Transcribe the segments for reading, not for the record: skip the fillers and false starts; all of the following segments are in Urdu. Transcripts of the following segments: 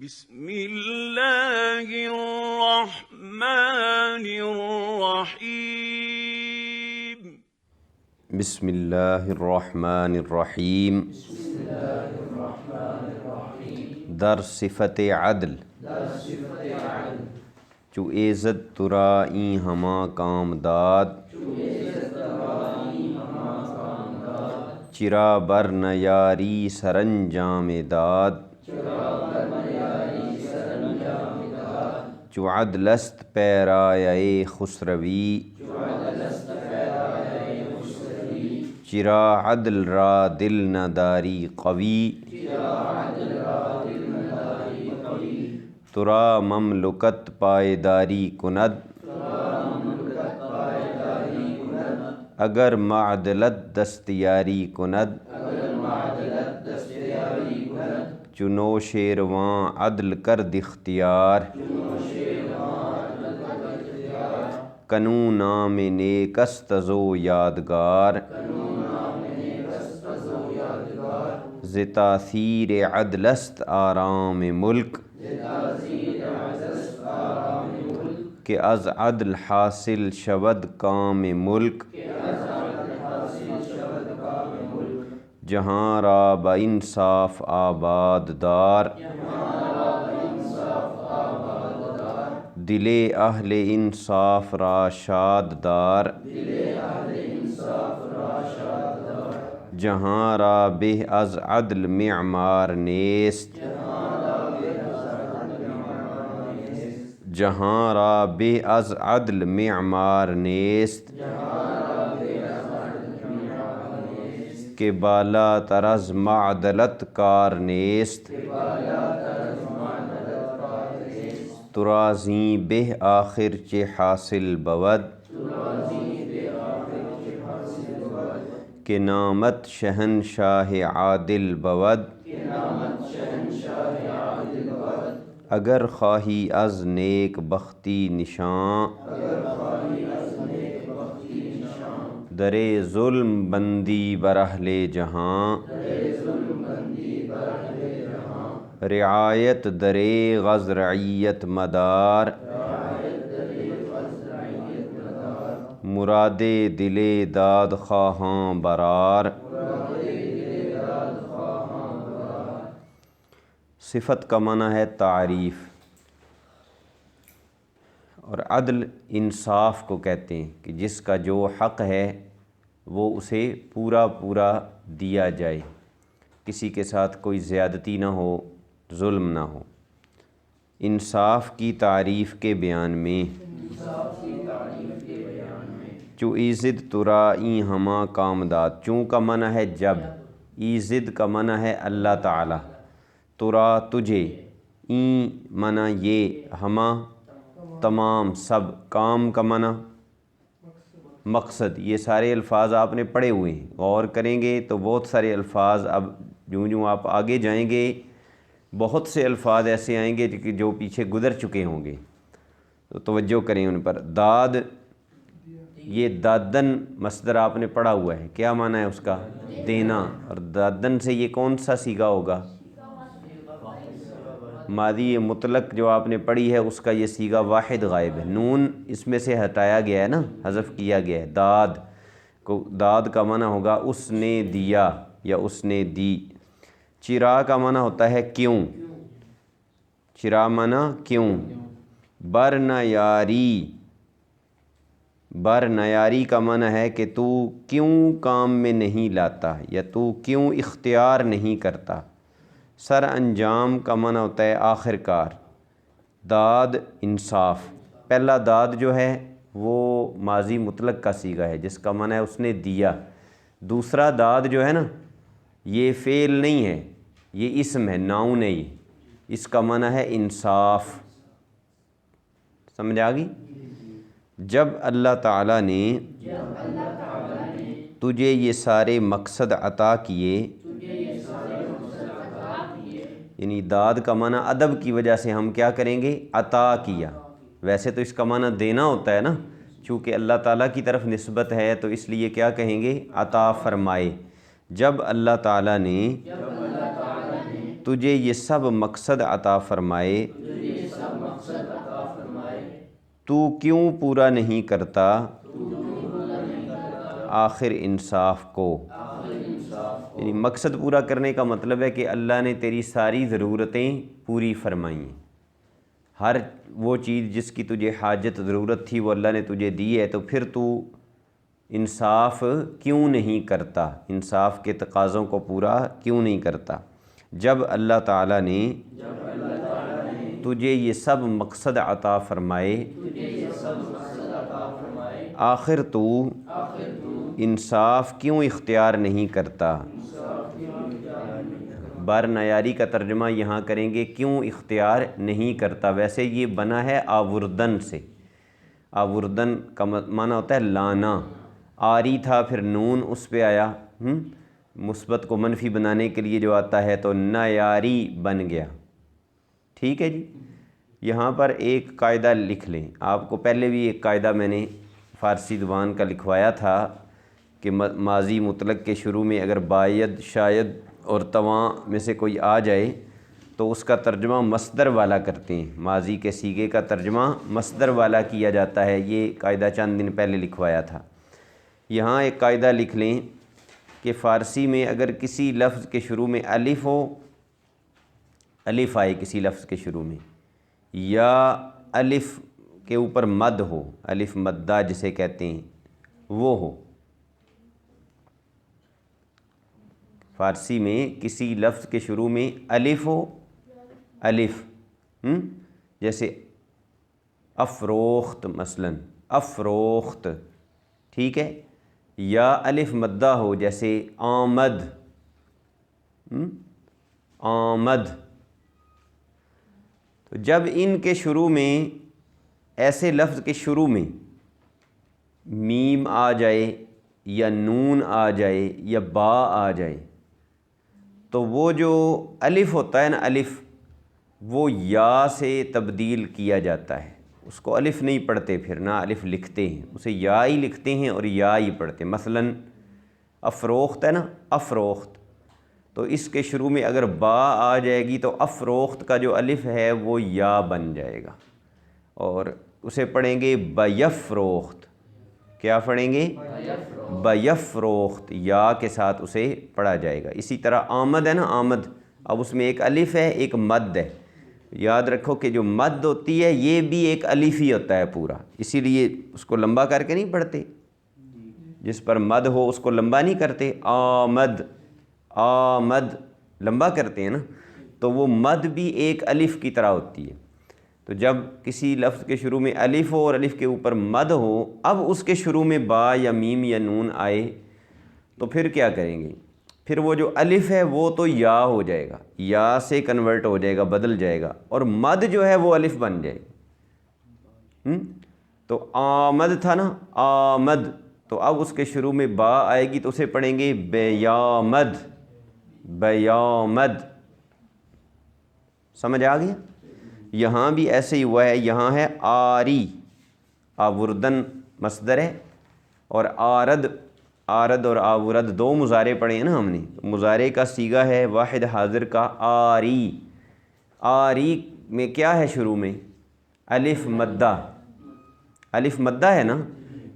بسم اللہ الرحمن الرحیم بسم اللہ الرحمن الرحیم در صفت عدل چو ایزد ترائیں ہما کام داد چرا بر نیاری سرانجام داد چو عدل است پیرایہ خسروی چرا عدل را دل نداری قوی ترا مملکت پائیداری کند اگر معدلت دستیاری کند چنو شیرواں عدل کرد اختیار کنوں نام نیک است ازو یادگار ز تاثیر عدل است آرام ملک کہ از عدل حاصل شود کام ملک جہاں را با انصاف آباد دار دل اہل انصاف را شاد دار جہاں را بہ از عدل معمار نیست جہاں را بہ از عدل معمار نیست کہ بالا تر از معدلت کار نیست ترا زیں بہ آخر چہ حاصل بود کہ نامت شہنشاہ عادل بود اگر خواہی از نیک بختی نشاں در ظلم بندی بر اہل جہاں رعایت در غز رعیت مدار مراد دل داد خواہاں برار صفت کا معنی ہے تعریف، اور عدل انصاف کو کہتے ہیں کہ جس کا جو حق ہے وہ اسے پورا پورا دیا جائے، کسی کے ساتھ کوئی زیادتی نہ ہو، ظلم نہ ہو۔ انصاف کی تعریف کے بیان میں چو ایزد ترائیں ہما کام داد، چوں کا معنی ہے جب، ایزد کا معنی ہے اللہ تعالی، ترا تجھے، این معنی یہ، ہما تمام سب، کام کا معنی مقصد۔ یہ سارے الفاظ آپ نے پڑھے ہوئے ہیں، غور کریں گے تو بہت سارے الفاظ، اب جو آپ آگے جائیں گے بہت سے الفاظ ایسے آئیں گے جو پیچھے گزر چکے ہوں گے، تو توجہ کریں ان پر۔ داد، یہ دادن مصدر آپ نے پڑھا ہوا ہے، کیا معنی ہے اس کا؟ دینا، اور دادن سے یہ کون سا صیغہ ہوگا؟ ماضی مطلق جو آپ نے پڑھی ہے اس کا یہ صیغہ واحد غائب ہے، نون اس میں سے ہٹایا گیا ہے نا، حذف کیا گیا ہے۔ داد کو، داد کا معنی ہوگا اس نے دیا یا اس نے دی۔ چرا کا معنی ہوتا ہے کیوں، چرا معنی کیوں۔ بر نیاری، بر نیاری کا معنی ہے کہ تو کیوں کام میں نہیں لاتا یا تو کیوں اختیار نہیں کرتا۔ سر انجام کا معنی ہوتا ہے آخر کار۔ داد انصاف، پہلا داد جو ہے وہ ماضی مطلق کا صیغہ ہے جس کا معنی ہے اس نے دیا۔ دوسرا داد جو ہے نا، یہ فعل نہیں ہے، یہ اسم ہے، ناؤن ہے، یہ اس کا معنی ہے انصاف۔ سمجھ آ گئی؟ جب اللہ تعالیٰ نے تجھے یہ سارے مقصد عطا کیے، یعنی داد کا معنی ادب کی وجہ سے ہم کیا کریں گے؟ عطا کیا۔ ویسے تو اس کا معنی دینا ہوتا ہے نا، چونکہ اللہ تعالیٰ کی طرف نسبت ہے تو اس لیے کیا کہیں گے؟ عطا فرمائے۔ جب اللہ تعالیٰ نے تجھے یہ سب مقصد عطا فرمائے تو کیوں پورا نہیں کرتا آخر انصاف کو۔ یعنی مقصد پورا کرنے کا مطلب ہے کہ اللہ نے تیری ساری ضرورتیں پوری فرمائیں، ہر وہ چیز جس کی تجھے حاجت ضرورت تھی وہ اللہ نے تجھے دی ہے، تو پھر تو انصاف کیوں نہیں کرتا، انصاف کے تقاضوں کو پورا کیوں نہیں کرتا جب اللہ تعالیٰ نے تجھے یہ سب مقصد عطا فرمائے، آخر تو انصاف کیوں اختیار نہیں کرتا۔ بار نیاری کا ترجمہ یہاں کریں گے کیوں اختیار نہیں کرتا، ویسے یہ بنا ہے آوردن سے، آوردن کا معنی ہوتا ہے لانا، آری تھا پھر نون اس پہ آیا، مثبت کو منفی بنانے کے لیے جو آتا ہے تو نیاری بن گیا، ٹھیک ہے جی۔ یہاں پر ایک قاعدہ لکھ لیں، آپ کو پہلے بھی ایک قاعدہ میں نے فارسی زبان کا لکھوایا تھا کہ ماضی مطلق کے شروع میں اگر باید، شاید اور تواں میں سے کوئی آ جائے تو اس کا ترجمہ مصدر والا کرتے ہیں، ماضی کے صیغے کا ترجمہ مصدر والا کیا جاتا ہے، یہ قاعدہ چند دن پہلے لکھوایا تھا۔ یہاں ایک قاعدہ لکھ لیں کہ فارسی میں اگر کسی لفظ کے شروع میں الف ہو، الف آئے کسی لفظ کے شروع میں، یا الف کے اوپر مد ہو، الف مدہ جسے کہتے ہیں وہ ہو، فارسی میں کسی لفظ کے شروع میں الف ہو، الف جیسے افروخت مثلاً، افروخت، ٹھیک ہے، یا الف مدہ ہو جیسے آمد، آمد، تو جب ان کے شروع میں ایسے لفظ کے شروع میں میم آ جائے یا نون آ جائے یا با آ جائے تو وہ جو الف ہوتا ہے نا، الف وہ یا سے تبدیل کیا جاتا ہے، اس کو الف نہیں پڑھتے، پھر نہ الف لکھتے ہیں، اسے یا ہی لکھتے ہیں اور یا ہی پڑھتے ہیں۔ مثلاً افروخت ہے نا، افروخت، تو اس کے شروع میں اگر با آ جائے گی تو افروخت کا جو الف ہے وہ یا بن جائے گا، اور اسے پڑھیں گے بیفروخت، کیا پڑھیں گے؟ بیفروخت، یا کے ساتھ اسے پڑھا جائے گا۔ اسی طرح آمد ہے نا، آمد، اب اس میں ایک الف ہے ایک مد ہے، یاد رکھو کہ جو مد ہوتی ہے یہ بھی ایک الف ہی ہوتا ہے پورا، اسی لیے اس کو لمبا کر کے نہیں پڑھتے، جس پر مد ہو اس کو لمبا نہیں کرتے، آمد، آمد لمبا کرتے ہیں نا، تو وہ مد بھی ایک الف کی طرح ہوتی ہے۔ تو جب کسی لفظ کے شروع میں الف ہو اور الف کے اوپر مد ہو، اب اس کے شروع میں با یا میم یا نون آئے تو پھر کیا کریں گے؟ پھر وہ جو الف ہے وہ تو یا ہو جائے گا، یا سے کنورٹ ہو جائے گا، بدل جائے گا، اور مد جو ہے وہ الف بن جائے گا۔ تو آمد تھا نا، آمد، تو اب اس کے شروع میں با آئے گی تو اسے پڑھیں گے بیامد، بیامد، سمجھ آ گیا؟ یہاں بھی ایسے ہی ہوا ہے، یہاں ہے آری، آوردن مصدر ہے، اور آرد، آرد اور آورد دو مضارع پڑھے ہیں نا ہم نے، مضارع کا صیغہ ہے واحد حاضر کا آری، آری میں کیا ہے شروع میں؟ الف مدہ، الف مدہ ہے نا،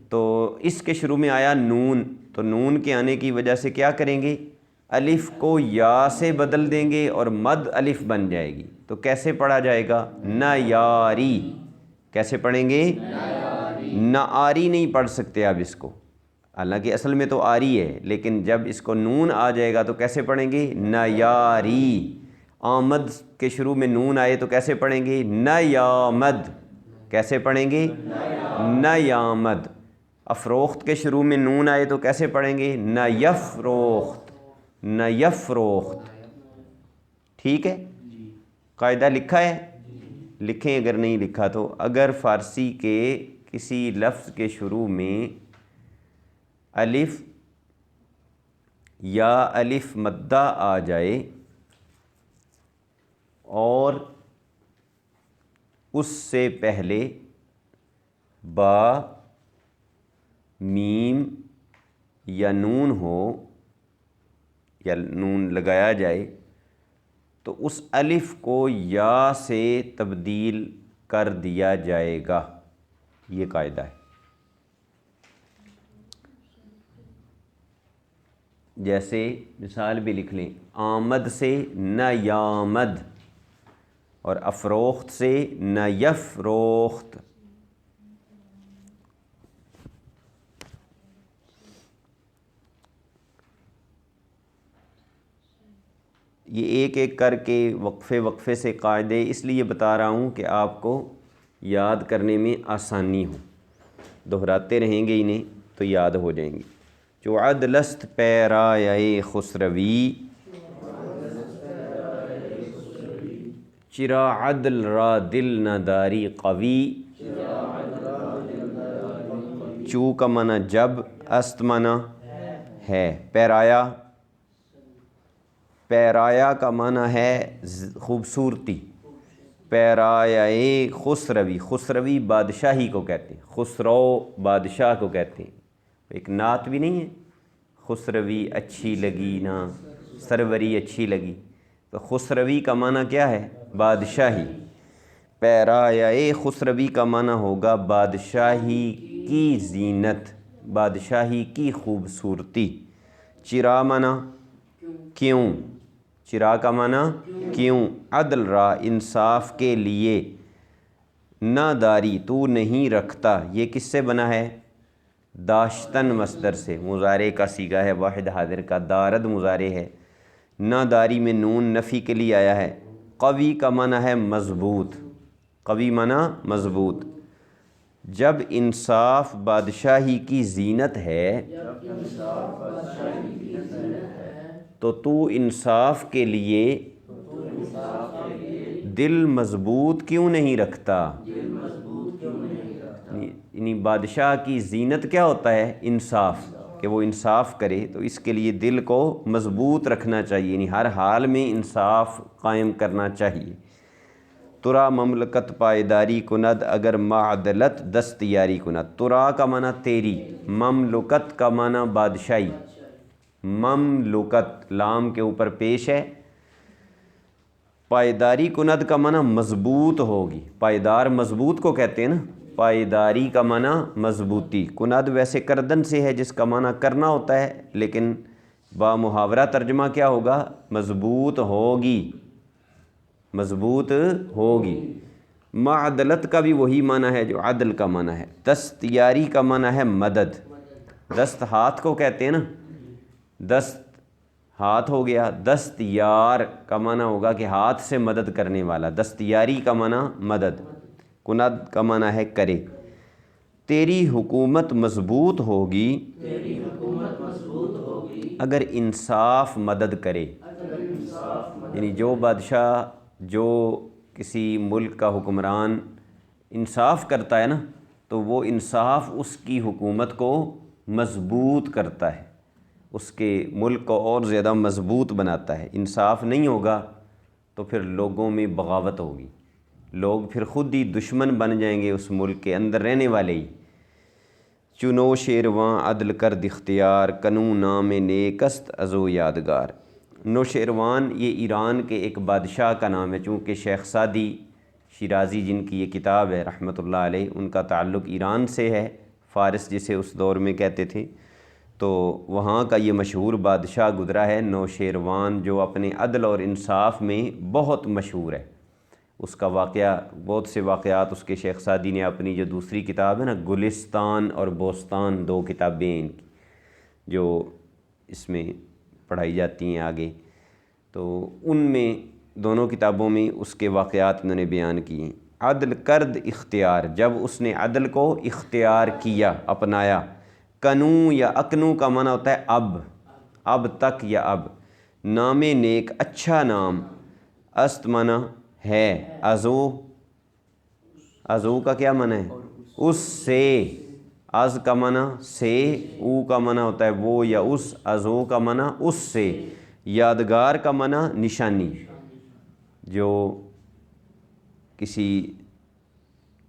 تو اس کے شروع میں آیا نون، تو نون کے آنے کی وجہ سے کیا کریں گے؟ الف کو یا سے بدل دیں گے اور مد الف بن جائے گی، تو کیسے پڑھا جائے گا؟ نیاری، کیسے پڑھیں گے؟ نہ آری نہیں پڑھ سکتے اب اس کو، حالانکہ اصل میں تو آری ہے، لیکن جب اس کو نون آ جائے گا تو کیسے پڑھیں گے؟ نیاری۔ آمد کے شروع میں نون آئے تو کیسے پڑھیں گے؟ نیامد، کیسے پڑھیں گے؟ نیامد۔ افروخت کے شروع میں نون آئے تو کیسے پڑھیں گے؟ نیفروخت، نیفروخت، ٹھیک ہے؟ قاعدہ لکھا ہے؟ لکھیں اگر نہیں لکھا تو، اگر فارسی کے کسی لفظ کے شروع میں الف یا الف مدہ آ جائے اور اس سے پہلے با، میم یا نون ہو، یا نون لگایا جائے، تو اس الف کو یا سے تبدیل کر دیا جائے گا، یہ قاعدہ ہے۔ جیسے مثال بھی لکھ لیں، آمد سے نہ یامد، اور افروخت سے نہ یفروخت۔ یہ ایک ایک کر کے وقفے سے قاعدے اس لیے بتا رہا ہوں کہ آپ کو یاد کرنے میں آسانی ہو، دہراتے رہیں گے انہیں تو یاد ہو جائیں گی۔ جو عدلست پیرایہ خسروی، چرا عدل را دل نہ داری قوی، چو کا معنی جب، است معنی ہے، پیرایا کا معنی ہے خوبصورتی، پیرایہ خسروی، خسروی بادشاہی کو کہتے ہیں، خسرو بادشاہ کو کہتے ہیں، ایک نعت بھی نہیں ہے، خسروی اچھی لگی نا، سروری اچھی لگی، تو خسروی کا معنی کیا ہے؟ بادشاہی۔ پیرایہ خسروی کا معنی ہوگا بادشاہی کی زینت، بادشاہی کی خوبصورتی۔ چرا معنی کیوں، چرا کا معنی کیوں، عدل را انصاف کے لیے، نہ داری تو نہیں رکھتا، یہ کس سے بنا ہے؟ داشتن مصدر سے، مضارع کا صیغہ ہے واحد حاضر کا، دارد مضارع ہے، نہ داری میں نون نفی کے لیے آیا ہے۔ قوی کا معنی ہے مضبوط، قوی معنی مضبوط۔ جب انصاف بادشاہی کی زینت ہے تو انصاف کے لیے دل مضبوط کیوں نہیں رکھتا؟ یعنی بادشاہ کی زینت کیا ہوتا ہے؟ انصاف، کہ وہ انصاف کرے، تو اس کے لیے دل کو مضبوط رکھنا چاہیے، یعنی ہر حال میں انصاف قائم کرنا چاہیے۔ ترا مملکت پائیداری کند اگر معدلت دستیاری کند، ترا کا معنی تیری، مملکت کا معنی بادشاہی، مملکت لام کے اوپر پیش ہے، پائیداری کند کا معنی مضبوط ہوگی، پائیدار مضبوط کو کہتے ہیں نا، پائیداری کا معنی مضبوطی، کند ویسے کردن سے ہے جس کا معنی کرنا ہوتا ہے، لیکن با محاورہ ترجمہ کیا ہوگا؟ مضبوط ہوگی، مضبوط ہوگی۔ معدلت کا بھی وہی معنی ہے جو عدل کا معنی ہے۔ دستیاری کا معنی ہے مدد، دست ہاتھ کو کہتے ہیں نا، دست ہاتھ ہو گیا، دست یار کا معنی ہوگا کہ ہاتھ سے مدد کرنے والا، دستیاری کا معنی مدد، کند کا معنی ہے کرے۔ تیری حکومت مضبوط ہوگی اگر انصاف مدد کرے، یعنی جو بادشاہ، جو کسی ملک کا حکمران انصاف کرتا ہے نا، تو وہ انصاف اس کی حکومت کو مضبوط کرتا ہے، اس کے ملک کو اور زیادہ مضبوط بناتا ہے۔ انصاف نہیں ہوگا تو پھر لوگوں میں بغاوت ہوگی، لوگ پھر خود ہی دشمن بن جائیں گے اس ملک کے اندر رہنے والے ہی۔ چنو شیرواں عدل کرد اختیار، کنو نام نیکست ازو یادگار۔ نوشیروان یہ ایران کے ایک بادشاہ کا نام ہے، چونکہ شیخ سعدی شیرازی جن کی یہ کتاب ہے رحمۃ اللہ علیہ، ان کا تعلق ایران سے ہے، فارس جسے اس دور میں کہتے تھے، تو وہاں کا یہ مشہور بادشاہ گزرا ہے نوشیروان، جو اپنے عدل اور انصاف میں بہت مشہور ہے۔ اس کا واقعہ، بہت سے واقعات اس کے شیخ سعدی نے اپنی جو دوسری کتاب ہے نا، گلستان اور بوستان، دو کتابیں ان کی جو اس میں پڑھائی جاتی ہیں آگے، تو ان میں دونوں کتابوں میں اس کے واقعات انہوں نے بیان کیے ہیں۔ عدل کرد اختیار، جب اس نے عدل کو اختیار کیا، اپنایا۔ کنو یا اکنو کا معنی ہوتا ہے اب تک یا اب۔ نام نیک اچھا نام، است معنی ہے، ازو کا کیا معنی ہے؟ اس سے، از کا معنی سے، او کا معنی ہوتا ہے وہ یا اس، ازو کا معنی اس سے۔ یادگار کا معنی نشانی، جو کسی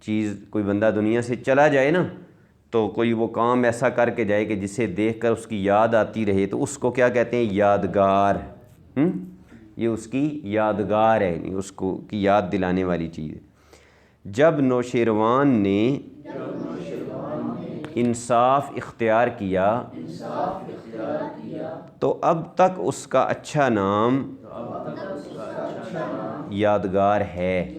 چیز، کوئی بندہ دنیا سے چلا جائے نا، تو کوئی وہ کام ایسا کر کے جائے کہ جسے دیکھ کر اس کی یاد آتی رہے، تو اس کو کیا کہتے ہیں؟ یادگار۔ یہ اس کی یادگار ہے، یعنی اس کو کی یاد دلانے والی چیز ہے۔ جب نوشیروان نے انصاف اختیار کیا تو اب تک اس کا اچھا نام یادگار ہے،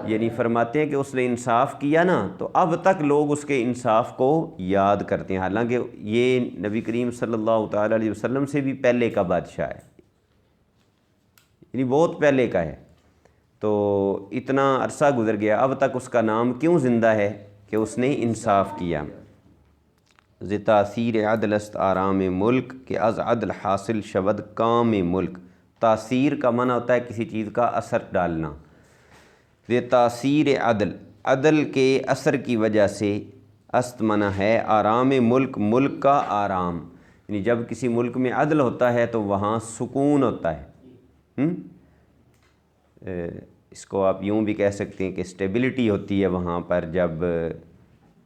یعنی فرماتے ہیں کہ اس نے انصاف کیا نا تو اب تک لوگ اس کے انصاف کو یاد کرتے ہیں، حالانکہ یہ نبی کریم صلی اللہ تعالیٰ علیہ وسلم سے بھی پہلے کا بادشاہ ہے، یعنی بہت پہلے کا ہے، تو اتنا عرصہ گزر گیا، اب تک اس کا نام کیوں زندہ ہے کہ اس نے انصاف کیا۔ ز تاثیر عدل است آرام ملک کہ از عدل حاصل شود کام ملک۔ تاثیر کا معنی ہوتا ہے کسی چیز کا اثر ڈالنا۔ ز تاثیر عدل، عدل کے اثر کی وجہ سے است منع ہے آرام ملک، ملک کا آرام، یعنی جب کسی ملک میں عدل ہوتا ہے تو وہاں سکون ہوتا ہے۔ اس کو آپ یوں بھی کہہ سکتے ہیں کہ اسٹیبلٹی ہوتی ہے وہاں پر جب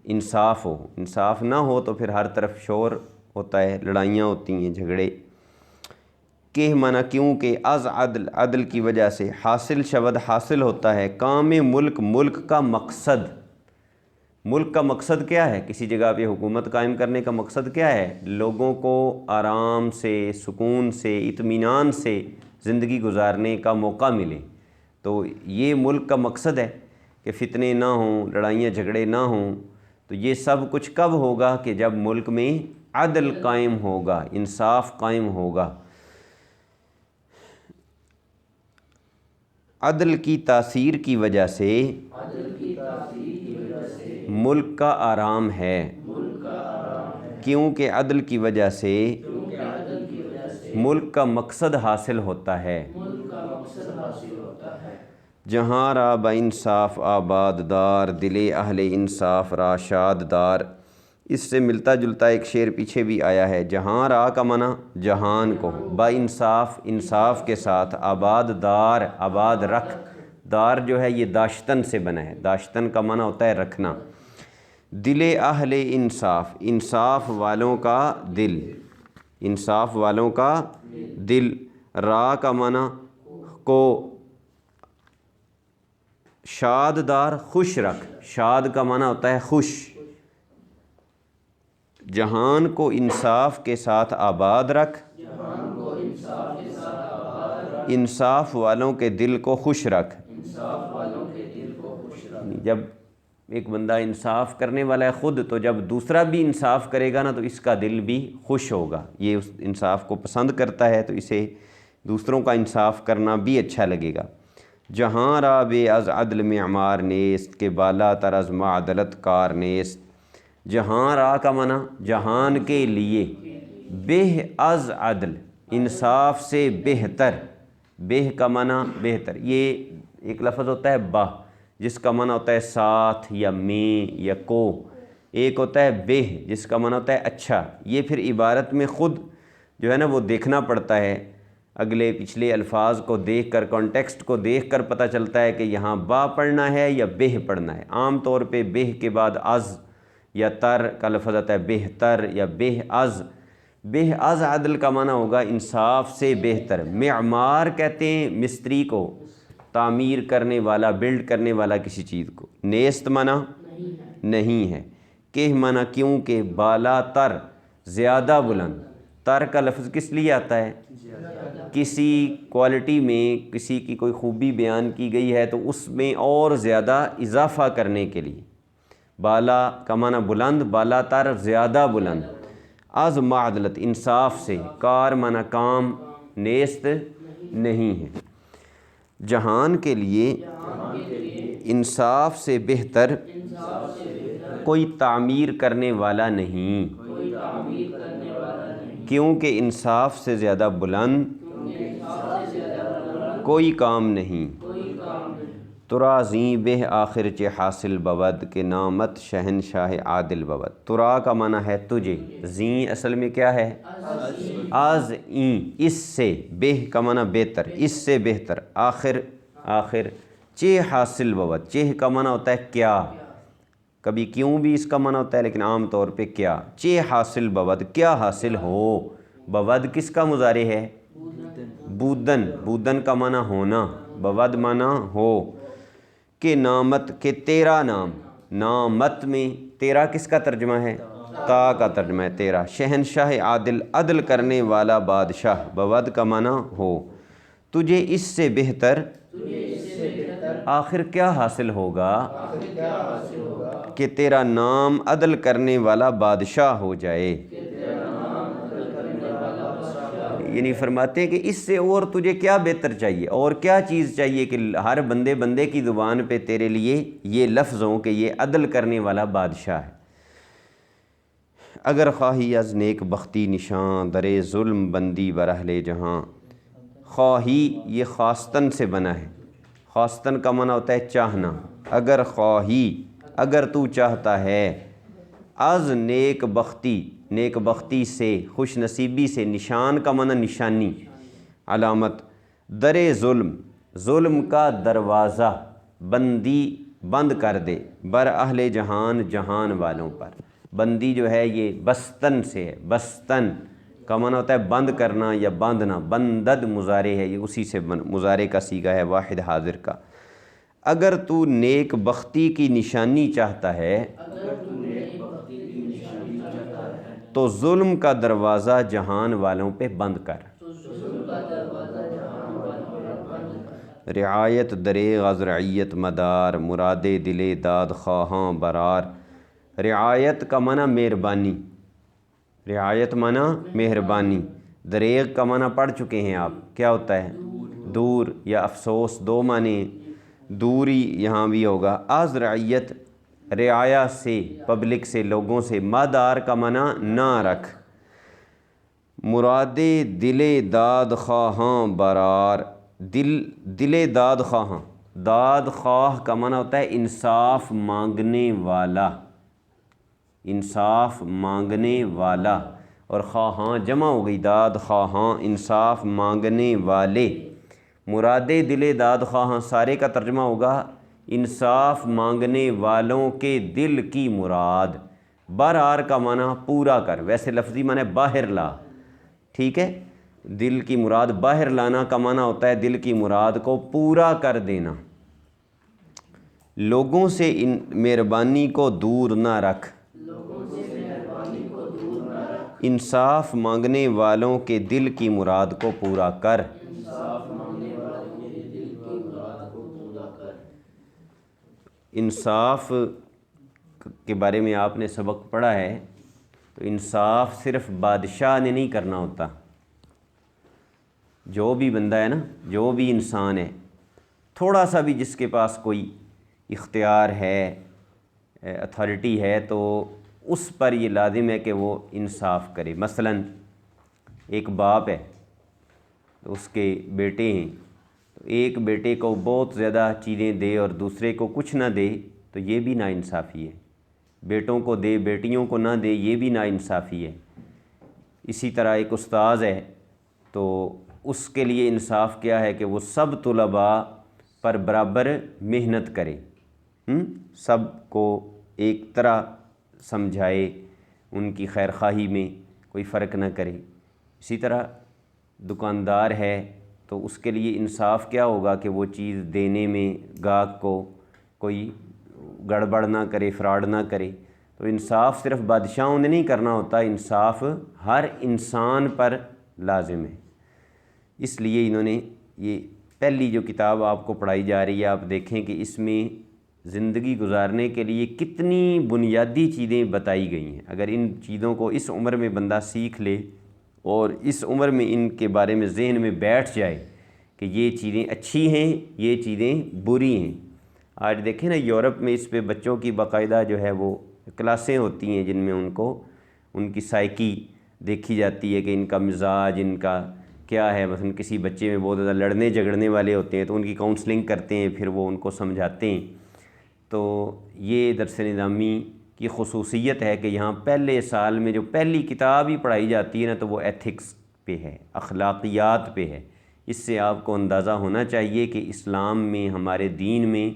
انصاف ہو، انصاف نہ ہو تو پھر ہر طرف شور ہوتا ہے، لڑائیاں ہوتی ہیں، جھگڑے۔ کہ منع کیوں کہ از عدل، عدل کی وجہ سے حاصل شود، حاصل ہوتا ہے کام ملک، ملک کا مقصد۔ ملک کا مقصد کیا ہے؟ کسی جگہ پہ حکومت قائم کرنے کا مقصد کیا ہے؟ لوگوں کو آرام سے، سکون سے، اطمینان سے زندگی گزارنے کا موقع ملے، تو یہ ملک کا مقصد ہے کہ فتنے نہ ہوں، لڑائیاں جھگڑے نہ ہوں۔ تو یہ سب کچھ کب ہوگا؟ کہ جب ملک میں عدل قائم ہوگا، انصاف قائم ہوگا۔ عدل کی تاثیر کی وجہ سے ملک کا آرام ہے، کیونکہ عدل کی وجہ سے ملک کا مقصد حاصل ہوتا ہے۔ جہاں را با انصاف آباد دار، دل اہل انصاف را شاد دار۔ اس سے ملتا جلتا ایک شعر پیچھے بھی آیا ہے، جہاں را کا معنی جہان کو، با انصاف، انصاف کے ساتھ، آباد دار، آباد رکھ، دار جو ہے یہ داشتن سے بنا ہے، داشتن کا معنی ہوتا ہے رکھنا۔ دل اہل انصاف، انصاف والوں کا دل، انصاف والوں کا دل۔ را کا معنی کو، شاد دار، خوش رکھ، شاد کا معنی ہوتا ہے خوش۔ جہان کو انصاف کے ساتھ آباد رکھ، انصاف والوں کے دل کو خوش رکھ۔ جب ایک بندہ انصاف کرنے والا ہے خود، تو جب دوسرا بھی انصاف کرے گا نا تو اس کا دل بھی خوش ہوگا، یہ اس انصاف کو پسند کرتا ہے تو اسے دوسروں کا انصاف کرنا بھی اچھا لگے گا۔ جہاں را بے از عدل معمار نیست کہ بالا تر از معدلت کار نیست۔ جہاں را کا معنی جہان کے لیے، بہ از عدل، انصاف سے بہتر، بہ کا معنی بہتر، یہ ایک لفظ ہوتا ہے بہ جس کا معنی ہوتا ہے ساتھ یا میں یا کو، ایک ہوتا ہے بہ جس کا معنی ہوتا ہے اچھا۔ یہ پھر عبارت میں خود جو ہے نا وہ دیکھنا پڑتا ہے، اگلے پچھلے الفاظ کو دیکھ کر، کانٹیکسٹ کو دیکھ کر پتہ چلتا ہے کہ یہاں با پڑھنا ہے یا بہ پڑھنا ہے۔ عام طور پہ بہ کے بعد از یا تر کا لفظ آتا ہے، بہتر یا بہ از۔ بہ از عدل کا معنی ہوگا انصاف سے بہتر۔ معمار کہتے ہیں مستری کو، تعمیر کرنے والا، بلڈ کرنے والا کسی چیز کو۔ نیست معنی نہیں ہے۔ کہ معنی کیوں کہ بالا تر، زیادہ بلند۔ تر کا لفظ کس لیے آتا ہے؟ کسی کوالٹی میں کسی کی کوئی خوبی بیان کی گئی ہے تو اس میں اور زیادہ اضافہ کرنے کے لیے۔ بالا کا معنی بلند، بالا تر، زیادہ بلند۔ از معدلت، انصاف سے، کار معنی کام، نیست نہیں ہے۔ جہان کے لیے انصاف سے بہتر کوئی تعمیر کرنے والا نہیں، کیونکہ انصاف سے زیادہ بلند کوئی کام نہیں۔ ترا زیں بہ آخر چہ حاصل بود کہ نامت شہنشاہ عادل بود۔ ترا کا معنی ہے تجھے، زیں اصل میں کیا ہے؟ از این، اس سے، بہ کا معنی بہتر، اس سے بہتر، آخر، آخر، چہ حاصل بود، چہ کا معنی ہوتا ہے کیا، کبھی کیوں بھی اس کا معنی ہوتا ہے لیکن عام طور پہ کیا۔ چہ حاصل بود، کیا حاصل ہو۔ بود کس کا مضارع ہے؟ بودن، بودن کا معنی ہونا، بود معنی ہو، کہ نامت، کہ تیرا نام، نامت میں تیرا کس کا ترجمہ ہے؟ تا کا ترجمہ ہے تیرا، شہنشاہ عادل، عدل کرنے والا بادشاہ، بود کا معنی ہو، تجھے اس سے بہتر آخر کیا حاصل ہوگا کہ تیرا نام عدل کرنے والا بادشاہ ہو جائے۔ یعنی فرماتے ہیں کہ اس سے اور تجھے کیا بہتر چاہیے، اور کیا چیز چاہیے کہ ہر بندے کی زبان پہ تیرے لیے یہ لفظ ہوں کہ یہ عدل کرنے والا بادشاہ ہے۔ اگر خواہی از نیک بختی نشان، درے ظلم بندی بر اہل جہاں، خواہی یہ خواستن سے بنا ہے، خواستن کا معنی ہوتا ہے چاہنا، اگر خواہی، اگر تو چاہتا ہے، از نیک بختی، نیک بختی سے، خوش نصیبی سے، نشان کا معنی نشانی، علامت، درے ظلم، ظلم کا دروازہ، بندی بند کر دے، بر اہل جہان، جہان والوں پر، بندی جو ہے یہ بستن سے ہے، بستن کا معنی ہوتا ہے بند کرنا یا باندھنا، بندد مضارع ہے، یہ اسی سے مضارع کا صیغہ ہے واحد حاضر کا۔ اگر تو نیک بختی کی نشانی چاہتا ہے تو ظلم کا دروازہ جہان والوں پہ بند کر، رعایت دریغ از رعیت مدار، مراد دل داد خواہاں برار، رعایت کا معنی مہربانی، رعایت معنی مہربانی، دریغ کا معنی پڑھ چکے ہیں آپ، کیا ہوتا ہے؟ دور یا افسوس، دو معنی، دوری یہاں بھی ہوگا، از رعیت رعایا سے، پبلک سے، لوگوں سے، مدار کا معنی نہ رکھ، مراد دل داد خواہاں برار، دل داد خواہاں، داد خواہ کا معنی ہوتا ہے انصاف مانگنے والا، انصاف مانگنے والا، اور خواہاں جمع ہو گئی، داد خواہاں انصاف مانگنے والے، مراد دل داد خواہاں سارے کا ترجمہ ہوگا انصاف مانگنے والوں کے دل کی مراد، برار کا معنی پورا کر، ویسے لفظی معنی باہر لا، ٹھیک ہے، دل کی مراد باہر لانا کا معنی ہوتا ہے دل کی مراد کو پورا کر دینا، لوگوں سے ان مہربانی کو دور نہ رکھ، انصاف مانگنے والوں کے دل کی مراد کو پورا کر۔ انصاف کے بارے میں آپ نے سبق پڑھا ہے، تو انصاف صرف بادشاہ نے نہیں کرنا ہوتا، جو بھی بندہ ہے نا، جو بھی انسان ہے، تھوڑا سا بھی جس کے پاس کوئی اختیار ہے، اتھارٹی ہے، تو اس پر یہ لازم ہے کہ وہ انصاف کرے۔ مثلا ایک باپ ہے، تو اس کے بیٹے ہیں، تو ایک بیٹے کو بہت زیادہ چیزیں دے اور دوسرے کو کچھ نہ دے، تو یہ بھی ناانصافی ہے، بیٹوں کو دے بیٹیوں کو نہ دے، یہ بھی ناانصافی ہے۔ اسی طرح ایک استاذ ہے، تو اس کے لیے انصاف کیا ہے کہ وہ سب طلباء پر برابر محنت کرے، سب کو ایک طرح سمجھائے، ان کی خیر خواہی میں کوئی فرق نہ کرے۔ اسی طرح دکاندار ہے، تو اس کے لیے انصاف کیا ہوگا کہ وہ چیز دینے میں گاہک کو کوئی گڑبڑ نہ کرے، فراڈ نہ کرے۔ تو انصاف صرف بادشاہوں نے نہیں کرنا ہوتا، انصاف ہر انسان پر لازم ہے۔ اس لیے انہوں نے یہ پہلی جو کتاب آپ کو پڑھائی جا رہی ہے، آپ دیکھیں کہ اس میں زندگی گزارنے کے لیے کتنی بنیادی چیزیں بتائی گئی ہیں۔ اگر ان چیزوں کو اس عمر میں بندہ سیکھ لے اور اس عمر میں ان کے بارے میں ذہن میں بیٹھ جائے کہ یہ چیزیں اچھی ہیں، یہ چیزیں بری ہیں۔ آج دیکھیں نا یورپ میں اس پہ بچوں کی باقاعدہ جو ہے وہ کلاسیں ہوتی ہیں، جن میں ان کی سائیکی دیکھی جاتی ہے کہ ان کا مزاج، ان کا کیا ہے۔ مثلا کسی بچے میں بہت زیادہ لڑنے جھگڑنے والے ہوتے ہیں، تو ان کی کاؤنسلنگ کرتے ہیں، پھر وہ ان کو سمجھاتے ہیں۔ تو یہ درس نظامی کی خصوصیت ہے کہ یہاں پہلے سال میں جو پہلی کتاب ہی پڑھائی جاتی ہے نا، تو وہ ایتھکس پہ ہے، اخلاقیات پہ ہے۔ اس سے آپ کو اندازہ ہونا چاہیے کہ اسلام میں، ہمارے دین میں،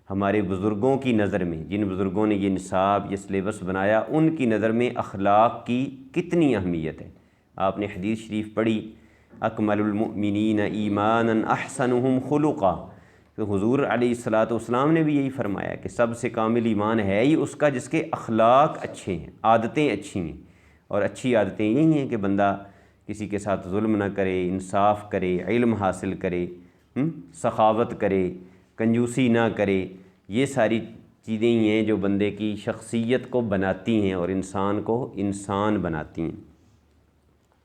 ہمارے بزرگوں کی نظر میں، جن بزرگوں نے یہ نصاب، یہ سلیبس بنایا، ان کی نظر میں اخلاق کی کتنی اہمیت ہے۔ آپ نے حدیث شریف پڑھی اکمل المؤمنین ایمانا احسنہم خلقا، کہ حضور علیہ الصلاۃ والسلام نے بھی یہی فرمایا کہ سب سے کامل ایمان ہے ہی اس کا جس کے اخلاق اچھے ہیں، عادتیں اچھی ہیں، اور اچھی عادتیں یہی ہیں کہ بندہ کسی کے ساتھ ظلم نہ کرے، انصاف کرے، علم حاصل کرے، سخاوت کرے، کنجوسی نہ کرے۔ یہ ساری چیزیں ہی ہیں جو بندے کی شخصیت کو بناتی ہیں اور انسان کو انسان بناتی ہیں۔